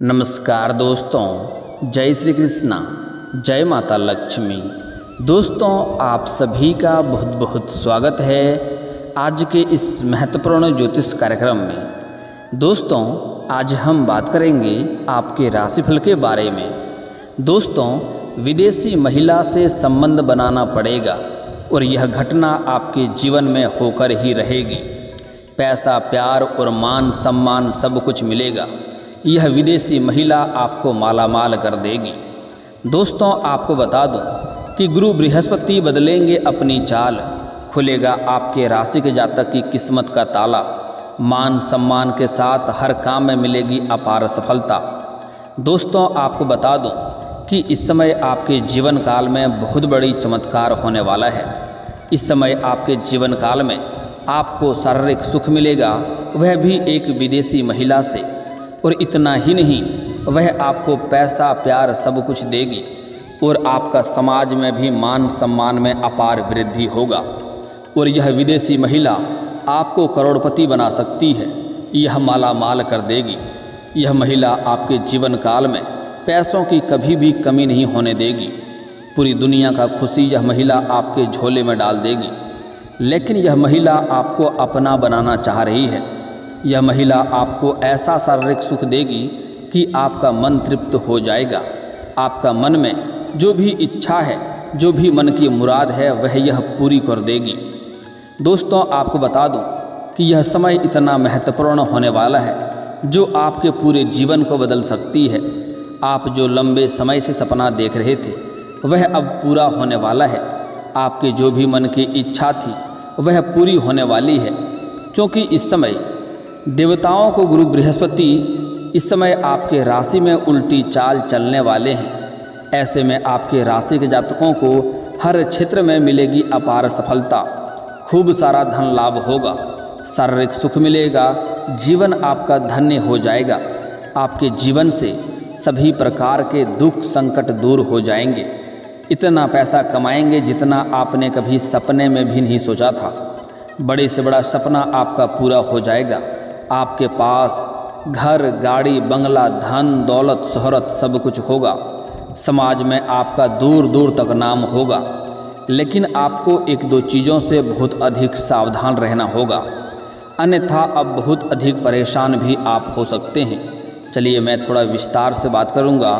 नमस्कार दोस्तों, जय श्री कृष्णा, जय माता लक्ष्मी। दोस्तों, आप सभी का बहुत बहुत स्वागत है आज के इस महत्वपूर्ण ज्योतिष कार्यक्रम में। दोस्तों, आज हम बात करेंगे आपके राशिफल के बारे में। दोस्तों, विदेशी महिला से संबंध बनाना पड़ेगा और यह घटना आपके जीवन में होकर ही रहेगी। पैसा, प्यार और मान सम्मान सब कुछ मिलेगा। यह विदेशी महिला आपको मालामाल कर देगी। दोस्तों, आपको बता दूं कि गुरु बृहस्पति बदलेंगे अपनी चाल, खुलेगा आपके राशि के जातक की किस्मत का ताला। मान सम्मान के साथ हर काम में मिलेगी अपार सफलता। दोस्तों, आपको बता दूं कि इस समय आपके जीवन काल में बहुत बड़ी चमत्कार होने वाला है। इस समय आपके जीवन काल में आपको शारीरिक सुख मिलेगा, वह भी एक विदेशी महिला से। और इतना ही नहीं, वह आपको पैसा, प्यार सब कुछ देगी और आपका समाज में भी मान सम्मान में अपार वृद्धि होगा। और यह विदेशी महिला आपको करोड़पति बना सकती है, यह माला माल कर देगी। यह महिला आपके जीवन काल में पैसों की कभी भी कमी नहीं होने देगी। पूरी दुनिया का खुशी यह महिला आपके झोले में डाल देगी। लेकिन यह महिला आपको अपना बनाना चाह रही है। यह महिला आपको ऐसा शारीरिक सुख देगी कि आपका मन तृप्त हो जाएगा। आपका मन में जो भी इच्छा है, जो भी मन की मुराद है, वह यह पूरी कर देगी। दोस्तों, आपको बता दूं कि यह समय इतना महत्वपूर्ण होने वाला है जो आपके पूरे जीवन को बदल सकती है। आप जो लंबे समय से सपना देख रहे थे, वह अब पूरा होने वाला है। आपके जो भी मन की इच्छा थी, वह पूरी होने वाली है। क्योंकि इस समय देवताओं को गुरु बृहस्पति इस समय आपके राशि में उल्टी चाल चलने वाले हैं। ऐसे में आपके राशि के जातकों को हर क्षेत्र में मिलेगी अपार सफलता। खूब सारा धन लाभ होगा, शारीरिक सुख मिलेगा, जीवन आपका धन्य हो जाएगा। आपके जीवन से सभी प्रकार के दुख संकट दूर हो जाएंगे। इतना पैसा कमाएंगे जितना आपने कभी सपने में भी नहीं सोचा था। बड़े से बड़ा सपना आपका पूरा हो जाएगा। आपके पास घर, गाड़ी, बंगला, धन, दौलत, शोहरत सब कुछ होगा। समाज में आपका दूर दूर तक नाम होगा। लेकिन आपको एक दो चीज़ों से बहुत अधिक सावधान रहना होगा, अन्यथा अब बहुत अधिक परेशान भी आप हो सकते हैं। चलिए, मैं थोड़ा विस्तार से बात करूंगा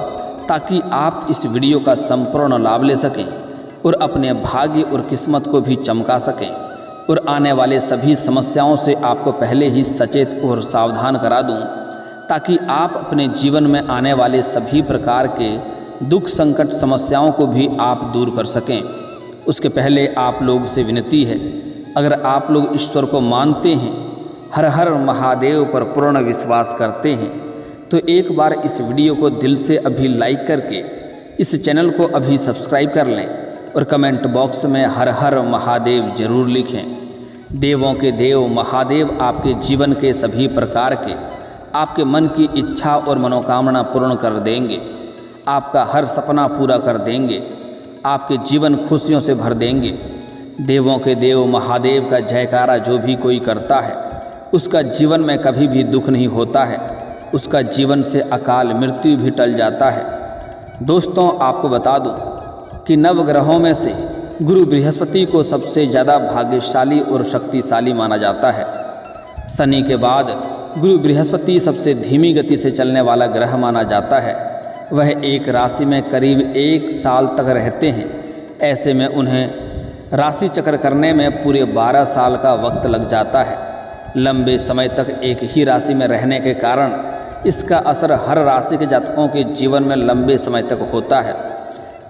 ताकि आप इस वीडियो का संपूर्ण लाभ ले सकें और अपने भाग्य और किस्मत को भी चमका सकें। और आने वाले सभी समस्याओं से आपको पहले ही सचेत और सावधान करा दूं, ताकि आप अपने जीवन में आने वाले सभी प्रकार के दुख संकट समस्याओं को भी आप दूर कर सकें। उसके पहले आप लोग से विनती है, अगर आप लोग ईश्वर को मानते हैं, हर हर महादेव पर पूर्ण विश्वास करते हैं, तो एक बार इस वीडियो को दिल से अभी लाइक करके इस चैनल को अभी सब्सक्राइब कर लें और कमेंट बॉक्स में हर हर महादेव जरूर लिखें। देवों के देव महादेव आपके जीवन के सभी प्रकार के आपके मन की इच्छा और मनोकामना पूर्ण कर देंगे। आपका हर सपना पूरा कर देंगे। आपके जीवन खुशियों से भर देंगे। देवों के देव महादेव का जयकारा जो भी कोई करता है, उसका जीवन में कभी भी दुख नहीं होता है। उसका जीवन से अकाल मृत्यु भी टल जाता है। दोस्तों, आपको बता दूं कि नवग्रहों में से गुरु बृहस्पति को सबसे ज़्यादा भाग्यशाली और शक्तिशाली माना जाता है। शनि के बाद गुरु बृहस्पति सबसे धीमी गति से चलने वाला ग्रह माना जाता है। वह एक राशि में करीब 1 साल तक रहते हैं। ऐसे में उन्हें राशि चक्र करने में पूरे 12 साल का वक्त लग जाता है। लंबे समय तक एक ही राशि में रहने के कारण इसका असर हर राशि के जातकों के जीवन में लंबे समय तक होता है।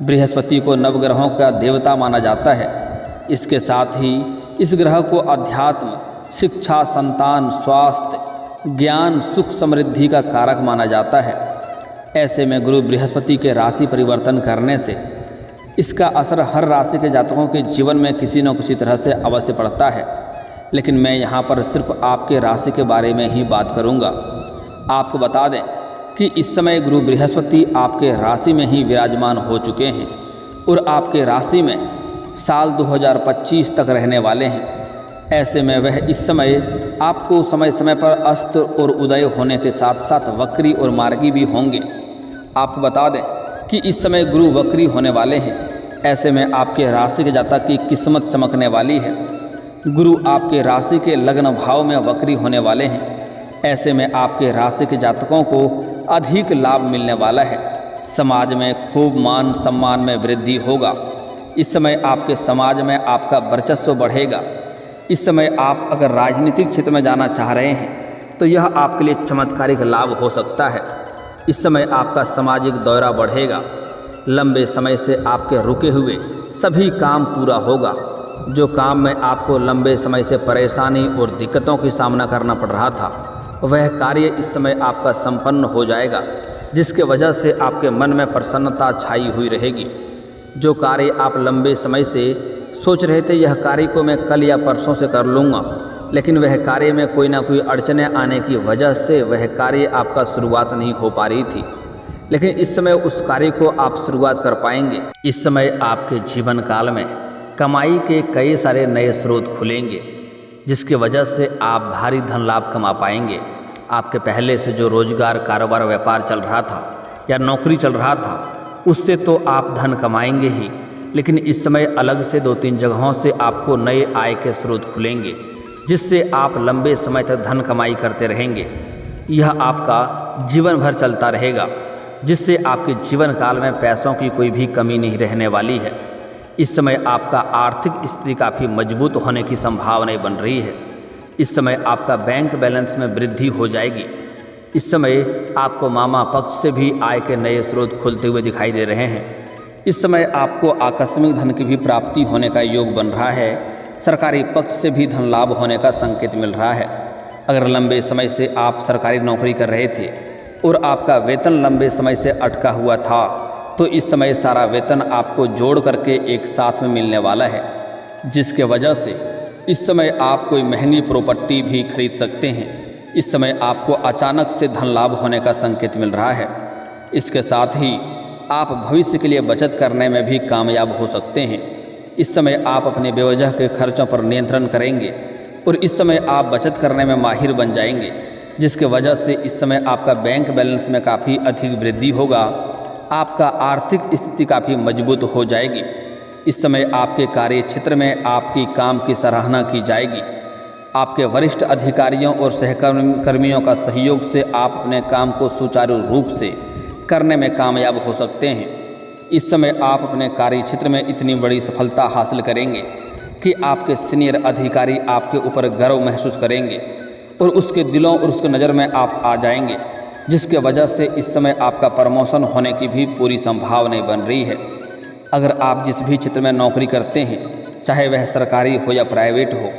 बृहस्पति को नवग्रहों का देवता माना जाता है। इसके साथ ही इस ग्रह को अध्यात्म, शिक्षा, संतान, स्वास्थ्य, ज्ञान, सुख, समृद्धि का कारक माना जाता है। ऐसे में गुरु बृहस्पति के राशि परिवर्तन करने से इसका असर हर राशि के जातकों के जीवन में किसी न किसी तरह से अवश्य पड़ता है। लेकिन मैं यहाँ पर सिर्फ आपके राशि के बारे में ही बात करूँगा। आपको बता दें कि इस समय गुरु बृहस्पति आपके राशि में ही विराजमान हो चुके हैं और आपके राशि में साल 2025 तक रहने वाले हैं। ऐसे में वह इस समय आपको समय समय पर अस्त और उदय होने के साथ साथ वक्री और मार्गी भी होंगे। आपको बता दें कि इस समय गुरु वक्री होने वाले हैं। ऐसे में आपके राशि के जातक की किस्मत चमकने वाली है। गुरु आपके राशि के लग्न भाव में वक्री होने वाले हैं। ऐसे में आपके राशि के जातकों को अधिक लाभ मिलने वाला है। समाज में खूब मान सम्मान में वृद्धि होगा। इस समय आपके समाज में आपका वर्चस्व बढ़ेगा। इस समय आप अगर राजनीतिक क्षेत्र में जाना चाह रहे हैं तो यह आपके लिए चमत्कारिक लाभ हो सकता है। इस समय आपका सामाजिक दौरा बढ़ेगा। लंबे समय से आपके रुके हुए सभी काम पूरा होगा। जो काम में आपको लंबे समय से परेशानी और दिक्कतों की सामना करना पड़ रहा था, वह कार्य इस समय आपका संपन्न हो जाएगा, जिसके वजह से आपके मन में प्रसन्नता छाई हुई रहेगी। जो कार्य आप लंबे समय से सोच रहे थे, यह कार्य को मैं कल या परसों से कर लूँगा, लेकिन वह कार्य में कोई ना कोई अड़चनें आने की वजह से वह कार्य आपका शुरुआत नहीं हो पा रही थी, लेकिन इस समय उस कार्य को आप शुरुआत कर पाएंगे। इस समय आपके जीवन काल में कमाई के कई सारे नए स्रोत खुलेंगे, जिसकी वजह से आप भारी धन लाभ कमा पाएंगे। आपके पहले से जो रोजगार, कारोबार, व्यापार चल रहा था या नौकरी चल रहा था, उससे तो आप धन कमाएंगे ही, लेकिन इस समय अलग से 2-3 जगहों से आपको नए आय के स्रोत खुलेंगे, जिससे आप लंबे समय तक धन कमाई करते रहेंगे। यह आपका जीवन भर चलता रहेगा, जिससे आपके जीवन काल में पैसों की कोई भी कमी नहीं रहने वाली है। इस समय आपका आर्थिक स्थिति काफ़ी मजबूत होने की संभावनाएं बन रही है। इस समय आपका बैंक बैलेंस में वृद्धि हो जाएगी। इस समय आपको मामा पक्ष से भी आय के नए स्रोत खुलते हुए दिखाई दे रहे हैं। इस समय आपको आकस्मिक धन की भी प्राप्ति होने का योग बन रहा है। सरकारी पक्ष से भी धन लाभ होने का संकेत मिल रहा है। अगर लंबे समय से आप सरकारी नौकरी कर रहे थे और आपका वेतन लंबे समय से अटका हुआ था, तो इस समय सारा वेतन आपको जोड़ करके एक साथ में मिलने वाला है, जिसके वजह से इस समय आप कोई महंगी प्रॉपर्टी भी खरीद सकते हैं। इस समय आपको अचानक से धन लाभ होने का संकेत मिल रहा है। इसके साथ ही आप भविष्य के लिए बचत करने में भी कामयाब हो सकते हैं। इस समय आप अपने बेवजह के खर्चों पर नियंत्रण करेंगे और इस समय आप बचत करने में माहिर बन जाएंगे, जिसके वजह से इस समय आपका बैंक बैलेंस में काफ़ी अधिक वृद्धि होगा। आपका आर्थिक स्थिति काफ़ी मजबूत हो जाएगी। इस समय आपके कार्य क्षेत्र में आपकी काम की सराहना की जाएगी। आपके वरिष्ठ अधिकारियों और सहकर्मियों का सहयोग से आप अपने काम को सुचारू रूप से करने में कामयाब हो सकते हैं। इस समय आप अपने कार्य क्षेत्र में इतनी बड़ी सफलता हासिल करेंगे कि आपके सीनियर अधिकारी आपके ऊपर गर्व महसूस करेंगे और उसके दिलों और उसके नज़र में आप आ जाएंगे, जिसके वजह से इस समय आपका प्रमोशन होने की भी पूरी संभावना बन रही है। अगर आप जिस भी क्षेत्र में नौकरी करते हैं, चाहे वह सरकारी हो या प्राइवेट हो,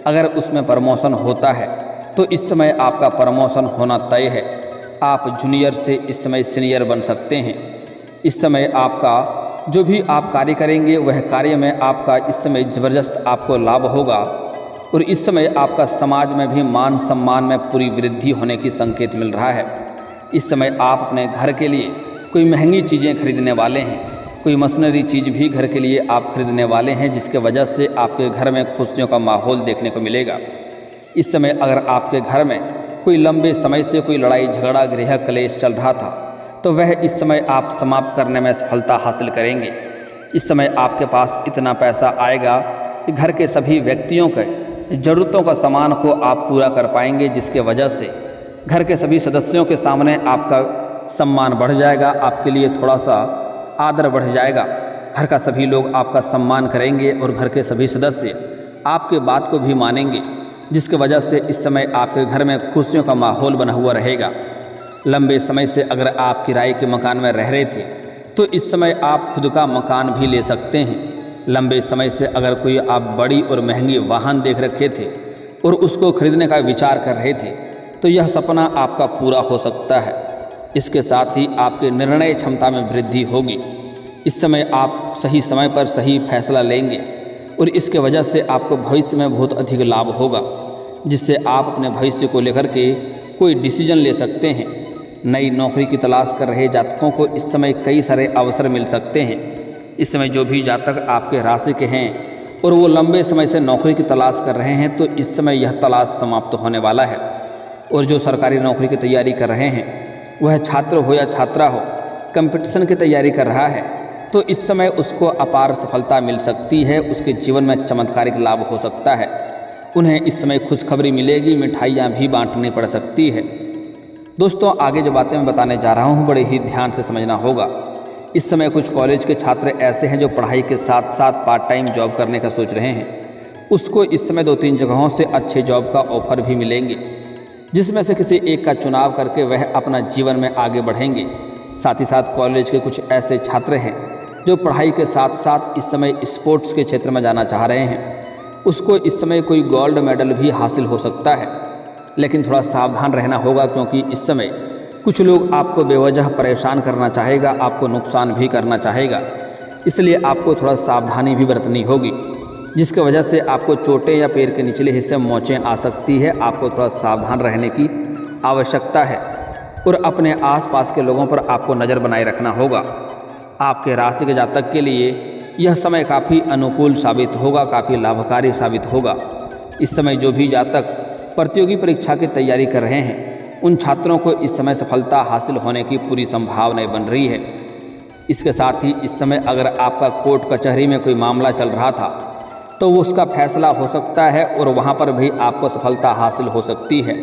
अगर उसमें प्रमोशन होता है तो इस समय आपका प्रमोशन होना तय है। आप जूनियर से इस समय सीनियर बन सकते हैं। इस समय आपका जो भी आप कार्य करेंगे, वह कार्य में आपका इस समय ज़बरदस्त आपको लाभ होगा और इस समय आपका समाज में भी मान सम्मान में पूरी वृद्धि होने की संकेत मिल रहा है। इस समय आप अपने घर के लिए कोई महंगी चीज़ें खरीदने वाले हैं, कोई मशीनरी चीज़ भी घर के लिए आप खरीदने वाले हैं, जिसके वजह से आपके घर में खुशियों का माहौल देखने को मिलेगा। इस समय अगर आपके घर में कोई लंबे समय से कोई लड़ाई झगड़ा, गृह कलेश चल रहा था, तो वह इस समय आप समाप्त करने में सफलता हासिल करेंगे। इस समय आपके पास इतना पैसा आएगा कि घर के सभी व्यक्तियों के ज़रूरतों का सामान को आप पूरा कर पाएंगे, जिसके वजह से घर के सभी सदस्यों के सामने आपका सम्मान बढ़ जाएगा, आपके लिए थोड़ा सा आदर बढ़ जाएगा। घर का सभी लोग आपका सम्मान करेंगे और घर के सभी सदस्य आपके बात को भी मानेंगे, जिसकी वजह से इस समय आपके घर में खुशियों का माहौल बना हुआ रहेगा। लंबे समय से अगर आप किराए के मकान में रह रहे थे, तो इस समय आप खुद का मकान भी ले सकते हैं। लंबे समय से अगर कोई आप बड़ी और महंगी वाहन देख रखे थे और उसको खरीदने का विचार कर रहे थे, तो यह सपना आपका पूरा हो सकता है। इसके साथ ही आपके निर्णय क्षमता में वृद्धि होगी। इस समय आप सही समय पर सही फैसला लेंगे और इसके वजह से आपको भविष्य में बहुत अधिक लाभ होगा, जिससे आप अपने भविष्य को लेकर के कोई डिसीजन ले सकते हैं। नई नौकरी की तलाश कर रहे जातकों को इस समय कई सारे अवसर मिल सकते हैं। इस समय जो भी जातक आपके राशि के हैं, और वो लंबे समय से नौकरी की तलाश कर रहे हैं तो इस समय यह तलाश समाप्त होने वाला है। और जो सरकारी नौकरी की तैयारी कर रहे हैं, वह छात्र हो या छात्रा हो, कंपटीशन की तैयारी कर रहा है तो इस समय उसको अपार सफलता मिल सकती है। उसके जीवन में चमत्कारिक लाभ हो सकता है। उन्हें इस समय खुशखबरी मिलेगी, मिठाइयाँ भी बांटनी पड़ सकती है। दोस्तों, आगे जो बातें मैं बताने जा रहा हूँ बड़े ही ध्यान से समझना होगा। इस समय कुछ कॉलेज के छात्र ऐसे हैं जो पढ़ाई के साथ साथ पार्ट टाइम जॉब करने का सोच रहे हैं। उसको इस समय 2-3 जगहों से अच्छे जॉब का ऑफर भी मिलेंगे, जिसमें से किसी एक का चुनाव करके वह अपना जीवन में आगे बढ़ेंगे। साथ ही साथ कॉलेज के कुछ ऐसे छात्र हैं जो पढ़ाई के साथ साथ इस समय स्पोर्ट्स के क्षेत्र में जाना चाह रहे हैं। उसको इस समय कोई गोल्ड मेडल भी हासिल हो सकता है, लेकिन थोड़ा सावधान रहना होगा, क्योंकि इस समय कुछ लोग आपको बेवजह परेशान करना चाहेगा, आपको नुकसान भी करना चाहेगा। इसलिए आपको थोड़ा सावधानी भी बरतनी होगी, जिसकी वजह से आपको चोटें या पैर के निचले हिस्से में मोचें आ सकती है। आपको थोड़ा सावधान रहने की आवश्यकता है और अपने आसपास के लोगों पर आपको नज़र बनाए रखना होगा। आपके राशि के जातक के लिए यह समय काफ़ी अनुकूल साबित होगा, काफ़ी लाभकारी साबित होगा। इस समय जो भी जातक प्रतियोगी परीक्षा की तैयारी कर रहे हैं, उन छात्रों को इस समय सफलता हासिल होने की पूरी संभावनाएं बन रही है। इसके साथ ही इस समय अगर आपका कोर्ट कचहरी में कोई मामला चल रहा था तो वो उसका फैसला हो सकता है और वहाँ पर भी आपको सफलता हासिल हो सकती है।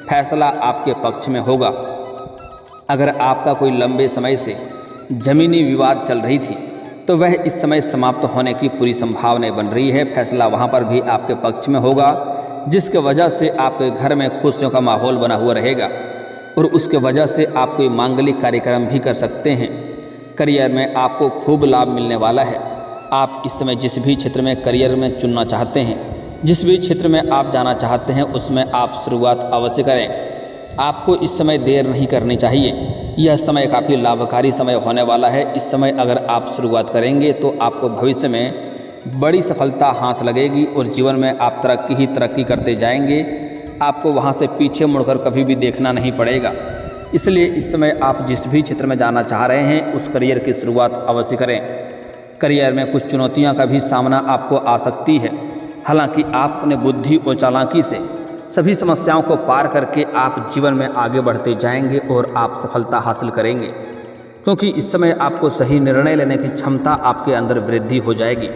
फैसला आपके पक्ष में होगा। अगर आपका कोई लंबे समय से ज़मीनी विवाद चल रही थी तो वह इस समय समाप्त होने की पूरी संभावनाएं बन रही है। फैसला वहाँ पर भी आपके पक्ष में होगा, जिसके वजह से आपके घर में खुशियों का माहौल बना हुआ रहेगा और उसके वजह से आप कोई मांगलिक कार्यक्रम भी कर सकते हैं। करियर में आपको खूब लाभ मिलने वाला है। आप इस समय जिस भी क्षेत्र में करियर में चुनना चाहते हैं, जिस भी क्षेत्र में आप जाना चाहते हैं, उसमें आप शुरुआत अवश्य करें। आपको इस समय देर नहीं करनी चाहिए। यह समय काफ़ी लाभकारी समय होने वाला है। इस समय अगर आप शुरुआत करेंगे तो आपको भविष्य में बड़ी सफलता हाथ लगेगी और जीवन में आप तरक्की ही तरक्की करते जाएंगे। आपको वहाँ से पीछे मुड़कर कभी भी देखना नहीं पड़ेगा। इसलिए इस समय आप जिस भी क्षेत्र में जाना चाह रहे हैं, उस करियर की शुरुआत अवश्य करें। करियर में कुछ चुनौतियाँ का भी सामना आपको आ सकती है। हालांकि आप अपने बुद्धि और चालाकी से सभी समस्याओं को पार करके आप जीवन में आगे बढ़ते जाएंगे और आप सफलता हासिल करेंगे, क्योंकि इस समय आपको सही निर्णय लेने की क्षमता आपके अंदर वृद्धि हो जाएगी।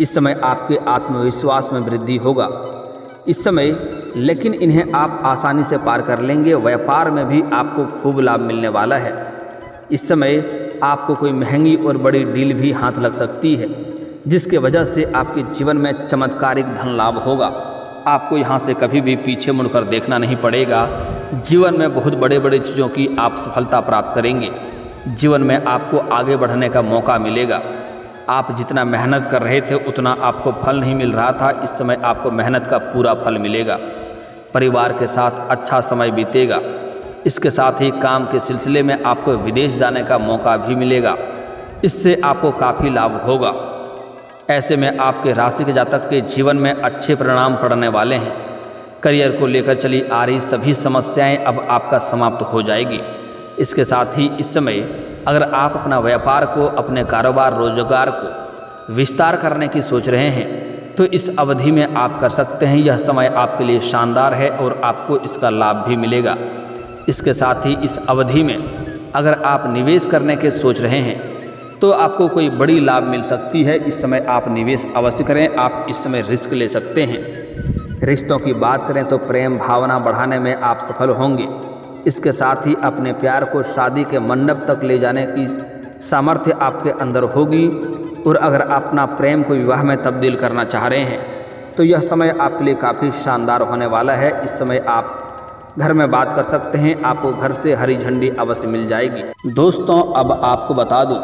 इस समय आपके आत्मविश्वास में वृद्धि होगा इस समय, लेकिन इन्हें आप आसानी से पार कर लेंगे। व्यापार में भी आपको खूब लाभ मिलने वाला है। इस समय आपको कोई महंगी और बड़ी डील भी हाथ लग सकती है, जिसके वजह से आपके जीवन में चमत्कारिक धन लाभ होगा। आपको यहाँ से कभी भी पीछे मुड़कर देखना नहीं पड़ेगा। जीवन में बहुत बड़े बड़े चीज़ों की आप सफलता प्राप्त करेंगे। जीवन में आपको आगे बढ़ने का मौका मिलेगा। आप जितना मेहनत कर रहे थे उतना आपको फल नहीं मिल रहा था, इस समय आपको मेहनत का पूरा फल मिलेगा। परिवार के साथ अच्छा समय बीतेगा। इसके साथ ही काम के सिलसिले में आपको विदेश जाने का मौका भी मिलेगा। इससे आपको काफ़ी लाभ होगा। ऐसे में आपके राशि के जातक के जीवन में अच्छे परिणाम पड़ने वाले हैं। करियर को लेकर चली आ रही सभी समस्याएं अब आपका समाप्त हो जाएगी। इसके साथ ही इस समय अगर आप अपना व्यापार को, अपने कारोबार रोजगार को विस्तार करने की सोच रहे हैं तो इस अवधि में आप कर सकते हैं। यह समय आपके लिए शानदार है और आपको इसका लाभ भी मिलेगा। इसके साथ ही इस अवधि में अगर आप निवेश करने के सोच रहे हैं तो आपको कोई बड़ी लाभ मिल सकती है। इस समय आप निवेश अवश्य करें। आप इस समय रिस्क ले सकते हैं। रिश्तों की बात करें तो प्रेम भावना बढ़ाने में आप सफल होंगे। इसके साथ ही अपने प्यार को शादी के मंडप तक ले जाने की सामर्थ्य आपके अंदर होगी। और अगर आप अपना प्रेम को विवाह में तब्दील करना चाह रहे हैं तो यह समय आपके लिए काफ़ी शानदार होने वाला है। इस समय आप घर में बात कर सकते हैं। आपको घर से हरी झंडी अवश्य मिल जाएगी। दोस्तों, अब आपको बता दूं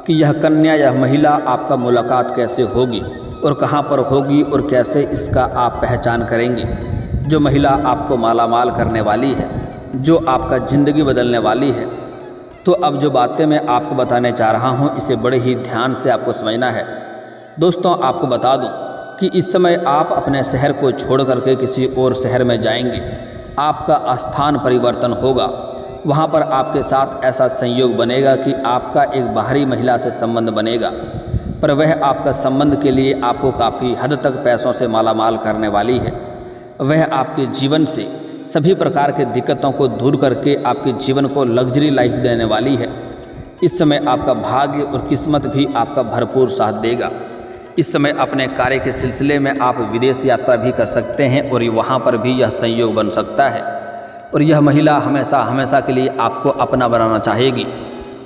कि यह कन्या या महिला आपका मुलाकात कैसे होगी और कहां पर होगी और कैसे इसका आप पहचान करेंगे। जो महिला आपको मालामाल करने वाली है, जो आपका ज़िंदगी बदलने वाली है। तो अब जो बातें मैं आपको बताने जा रहा हूं, इसे बड़े ही ध्यान से आपको समझना है। दोस्तों, आपको बता दूं कि इस समय आप अपने शहर को छोड़ करके किसी और शहर में जाएंगे। आपका स्थान परिवर्तन होगा। वहाँ पर आपके साथ ऐसा संयोग बनेगा कि आपका एक बाहरी महिला से संबंध बनेगा। पर वह आपका संबंध के लिए आपको काफ़ी हद तक पैसों से मालामाल करने वाली है। वह आपके जीवन से सभी प्रकार के दिक्कतों को दूर करके आपके जीवन को लग्जरी लाइफ देने वाली है। इस समय आपका भाग्य और किस्मत भी आपका भरपूर साथ देगा। इस समय अपने कार्य के सिलसिले में आप विदेश यात्रा भी कर सकते हैं और वहाँ पर भी यह संयोग बन सकता है। और यह महिला हमेशा के लिए आपको अपना बनाना चाहेगी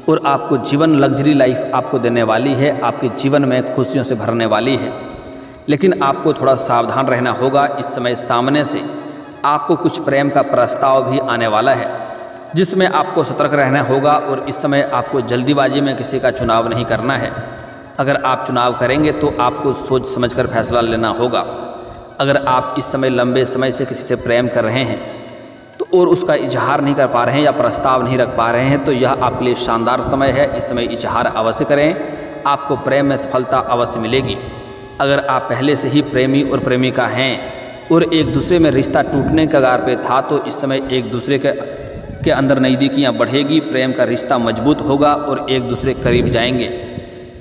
और आपको जीवन लग्जरी लाइफ आपको देने वाली है, आपके जीवन में खुशियों से भरने वाली है। लेकिन आपको थोड़ा सावधान रहना होगा। इस समय सामने से आपको कुछ प्रेम का प्रस्ताव भी आने वाला है, जिसमें आपको सतर्क रहना होगा। और इस समय आपको जल्दीबाजी में किसी का चुनाव नहीं करना है। अगर आप चुनाव करेंगे तो आपको सोच समझकर फैसला लेना होगा। अगर आप इस समय लंबे समय से किसी से प्रेम कर रहे हैं तो और उसका इजहार नहीं कर पा रहे हैं या प्रस्ताव नहीं रख पा रहे हैं, तो यह आपके लिए शानदार समय है। इस समय इजहार अवश्य करें, आपको प्रेम में सफलता अवश्य मिलेगी। अगर आप पहले से ही प्रेमी और प्रेमिका हैं और एक दूसरे में रिश्ता टूटने के कगार पे था, तो इस समय एक दूसरे के अंदर नज़दीकियाँ बढ़ेगी, प्रेम का रिश्ता मजबूत होगा और एक दूसरे करीब जाएंगे।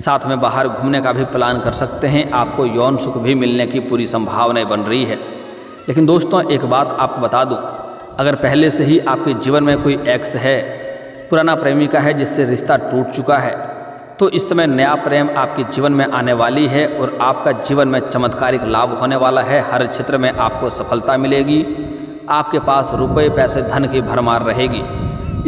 साथ में बाहर घूमने का भी प्लान कर सकते हैं। आपको यौन सुख भी मिलने की पूरी संभावनाएं बन रही है। लेकिन दोस्तों, एक बात आपको बता दूं, अगर पहले से ही आपके जीवन में कोई एक्स है, पुराना प्रेमिका है जिससे रिश्ता टूट चुका है, तो इस समय नया प्रेम आपके जीवन में आने वाली है और आपका जीवन में चमत्कारिक लाभ होने वाला है। हर क्षेत्र में आपको सफलता मिलेगी। आपके पास रुपए पैसे धन की भरमार रहेगी।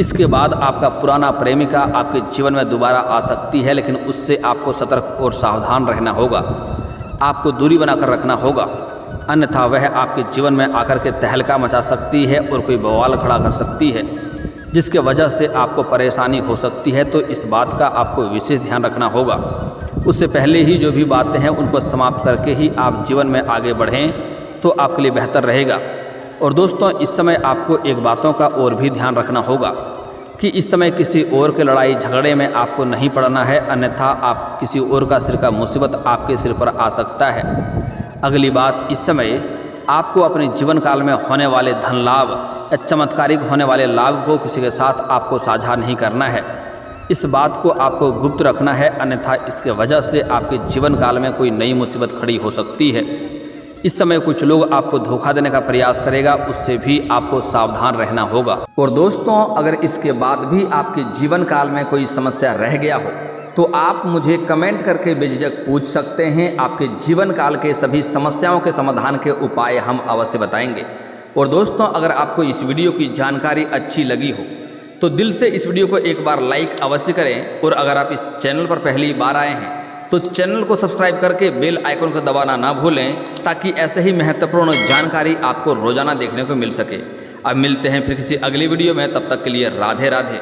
इसके बाद आपका पुराना प्रेमिका आपके जीवन में दोबारा आ सकती है, लेकिन उससे आपको सतर्क और सावधान रहना होगा। आपको दूरी बनाकर रखना होगा, अन्यथा वह आपके जीवन में आकर के तहलका मचा सकती है और कोई बवाल खड़ा कर सकती है, जिसके वजह से आपको परेशानी हो सकती है। तो इस बात का आपको विशेष ध्यान रखना होगा। उससे पहले ही जो भी बातें हैं उनको समाप्त करके ही आप जीवन में आगे बढ़ें तो आपके लिए बेहतर रहेगा। और दोस्तों, इस समय आपको एक बातों का और भी ध्यान रखना होगा कि इस समय किसी और के लड़ाई झगड़े में आपको नहीं पड़ना है, अन्यथा आप किसी और का सिर का मुसीबत आपके सिर पर आ सकता है। अगली बात, इस समय आपको अपने जीवन काल में होने वाले धन लाभ या चमत्कारिक होने वाले लाभ को किसी के साथ आपको साझा नहीं करना है। इस बात को आपको गुप्त रखना है, अन्यथा इसके वजह से आपके जीवन काल में कोई नई मुसीबत खड़ी हो सकती है। इस समय कुछ लोग आपको धोखा देने का प्रयास करेगा, उससे भी आपको सावधान रहना होगा। और दोस्तों, अगर इसके बाद भी आपके जीवन काल में कोई समस्या रह गया हो तो आप मुझे कमेंट करके बेझिझक पूछ सकते हैं। आपके जीवन काल के सभी समस्याओं के समाधान के उपाय हम अवश्य बताएंगे। और दोस्तों, अगर आपको इस वीडियो की जानकारी अच्छी लगी हो तो दिल से इस वीडियो को एक बार लाइक अवश्य करें। और अगर आप इस चैनल पर पहली बार आए हैं तो चैनल को सब्सक्राइब करके बेल आइकन को दबाना ना भूलें, ताकि ऐसे ही महत्वपूर्ण जानकारी आपको रोजाना देखने को मिल सके। अब मिलते हैं फिर किसी अगली वीडियो में, तब तक के लिए राधे राधे।